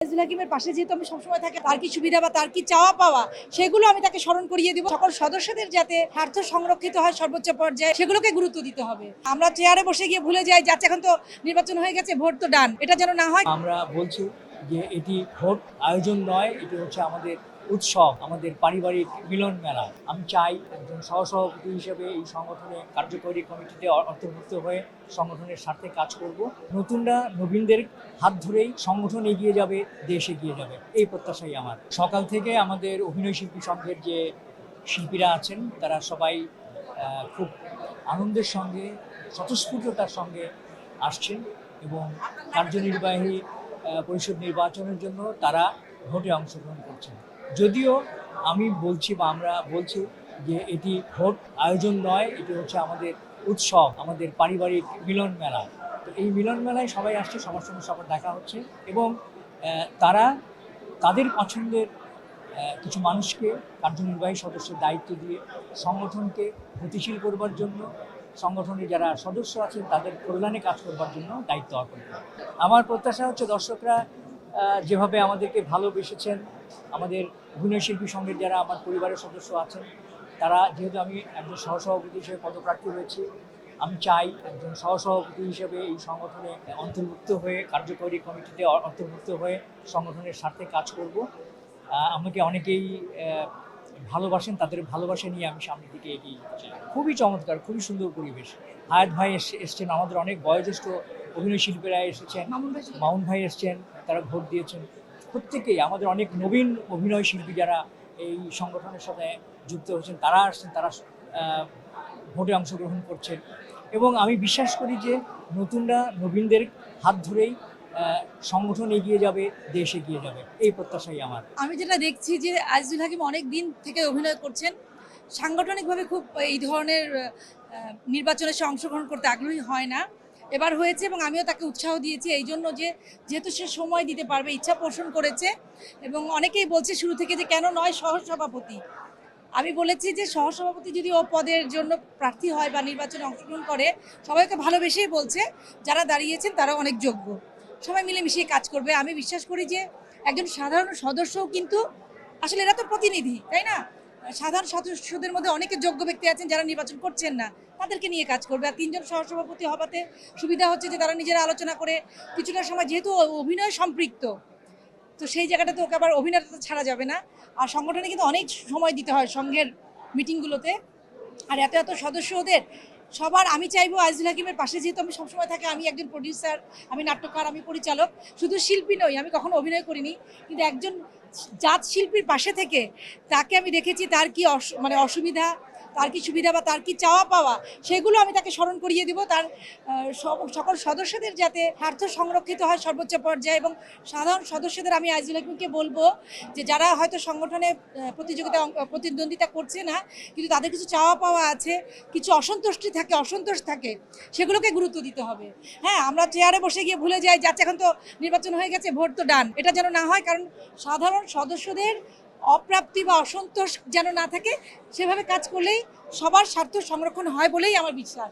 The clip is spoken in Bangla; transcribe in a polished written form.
আইজুল হাকিমের পাশে যেহেতু আমি সবসময় থাকি, তার কি সুবিধা বা তার কি চাওয়া পাওয়া সেগুলো আমি তাকে স্মরণ করিয়ে দিব। সকল সদস্যদের যাতে স্বার্থ সংরক্ষিত হয় সর্বোচ্চ পর্যায়ে, সেগুলোকে গুরুত্ব দিতে হবে। আমরা চেয়ারে বসে গিয়ে ভুলে যাই যাচ্ছে এখন তো নির্বাচন হয়ে গেছে, ভোট তো ডান, এটা যেন না হয়। আমরা বলছি যে এটি ভোট আয়োজন নয়, এটি হচ্ছে আমাদের উৎসব, আমাদের পারিবারিক মিলন মেলা। আমি চাই একজন সহসভাপতি হিসেবে এই সংগঠনে কার্যকরী কমিটিতে অন্তর্ভুক্ত হয়ে সংগঠনের স্বার্থে কাজ করব। নতুনরা নবীনদের হাত ধরেই সংগঠন এগিয়ে যাবে, দেশ এগিয়ে যাবে, এই প্রত্যাশাই আমার। সকাল থেকে আমাদের অভিনয় শিল্পী সংঘের যে শিল্পীরা আছেন তারা সবাই খুব আনন্দের সঙ্গে, স্বতঃস্ফূর্ততার সঙ্গে আসছেন এবং কার্যনির্বাহী পরিষদ নির্বাচনের জন্য তারা ভোটে অংশগ্রহণ করছেন। যদিও আমি বলছি বা আমরা বলছি যে এটি ভোট আয়োজন নয়, এটি হচ্ছে আমাদের উৎসব, আমাদের পারিবারিক মিলন মেলা। তো এই মিলন মেলায় সবাই আসছে, সবার সঙ্গে সবার দেখা হচ্ছে এবং তারা তাদের পছন্দের কিছু মানুষকে কার্যনির্বাহী সদস্যের দায়িত্ব দিয়ে সংগঠনকে গতিশীল করবার জন্য, সংগঠনের যারা সদস্য আছেন তাদের কল্যাণে কাজ করবার জন্য দায়িত্ব অর্পণ করে। আমার প্রত্যাশা হচ্ছে দর্শকরা যেভাবে আমাদেরকে ভালোবেসেছেন, আমাদের অভিনয় শিল্পী সংঘের যারা আমার পরিবারের সদস্য আছেন তারা, যেহেতু আমি একজন সহসভাপতি হিসেবে পদপ্রার্থী হয়েছি, আমি চাই একজন সহসভাপতি হিসেবে এই সংগঠনে অন্তর্ভুক্ত হয়ে কার্যকরী কমিটিতে অন্তর্ভুক্ত হয়ে সংগঠনের স্বার্থে কাজ করব। আমাকে অনেকেই ভালোবাসেন, তাদের ভালোবাসা নিয়ে আমি সামনের দিকে এগিয়ে যাই। খুবই চমৎকার, খুবই সুন্দর পরিবেশ। হায়াত ভাই এসছেন, আমাদের অনেক বয়োজ্যেষ্ঠ অভিনয় শিল্পীরা এসেছেন, মামুন ভাই এসছেন, তারা ভোট দিয়েছেন। প্রত্যেকেই আমাদের অনেক নবীন অভিনয় শিল্পী যারা এই সংগঠনের সাথে যুক্ত হয়েছেন তারা আসছেন, তারা ভোটে অংশগ্রহণ করছেন এবং আমি বিশ্বাস করি যে নতুনরা নবীনদের হাত ধরেই সংগঠন এগিয়ে যাবে, দেশ এগিয়ে যাবে, এই প্রত্যাশাই আমার। আমি যেটা দেখছি যে আইজুল হাকিম অনেক দিন থেকে অভিনয় করছেন, সাংগঠনিকভাবে খুব এই ধরনের নির্বাচনে সে অংশগ্রহণ করতে আগ্রহী হয় না। এবার হয়েছে এবং আমিও তাকে উৎসাহ দিয়েছি এই জন্য যে যেহেতু সে সময় দিতে পারবে, ইচ্ছা পোষণ করেছে এবং অনেকেই বলছে শুরু থেকে যে কেন নয় সহসভাপতি। আমি বলেছি যে সহসভাপতি যদি ও পদের জন্য প্রার্থী হয় বা নির্বাচনে অংশগ্রহণ করে, সবাইকে ভালোবেসেই বলছে যারা দাঁড়িয়েছেন তারা অনেক যোগ্য, সবাই মিলে মিশিয়ে কাজ করবে। আমি বিশ্বাস করি যে একজন সাধারণ সদস্যও কিন্তু আসলে এরা তো প্রতিনিধি, তাই না? সাধারণ সদস্যদের মধ্যে অনেকে যোগ্য ব্যক্তি আছেন যারা নির্বাচন করছেন না, তাদেরকে নিয়ে কাজ করবে। আর তিনজন সহসভাপতি হওয়াতে সুবিধা হচ্ছে যে তারা নিজেরা আলোচনা করে কিছুটা সময়, যেহেতু অভিনয় সম্পৃক্ত, তো সেই জায়গাটাতে ওকে আবার অভিনেতা ছাড়া যাবে না। আর সংগঠনে কিন্তু অনেক সময় দিতে হয় সংঘের মিটিংগুলোতে, আর এত এত সদস্য ওদের সবার। আমি চাইবো আইজুল হাকিমের পাশে যেহেতু আমি সবসময় থাকি, আমি একজন প্রডিউসার, আমি নাট্যকার, আমি পরিচালক, শুধু শিল্পী নই, আমি কখনো অভিনয় করিনি, কিন্তু একজন জাত শিল্পীর পাশে থেকে তাকে আমি দেখেছি তার কি মানে অসুবিধা, তার কি সুবিধা বা তার কি চাওয়া পাওয়া সেগুলো আমি তাকে স্মরণ করিয়ে দিব। তার সকল সদস্যদের যাতে স্বার্থ সংরক্ষিত হয় সর্বোচ্চ পর্যায়ে এবং সাধারণ সদস্যদের আমি আইজুল হাকিমকে বলবো যে যারা হয়তো সংগঠনে প্রতিদ্বন্দ্বিতা করছে না কিন্তু তাদের কিছু চাওয়া পাওয়া আছে, কিছু অসন্তোষ থাকে, সেগুলোকে গুরুত্ব দিতে হবে। হ্যাঁ, আমরা চেয়ারে বসে গিয়ে ভুলে যাই যাচ্ছে এখন তো নির্বাচন হয়ে গেছে, ভোট তো ডান, এটা যেন না হয়। কারণ সাধারণ সদস্যদের অপ্রাপ্তি বা অসন্তোষ যেন না থাকে, সেভাবে কাজ করলেই সবার স্বার্থ সংরক্ষণ হয় বলেই আমার বিশ্বাস।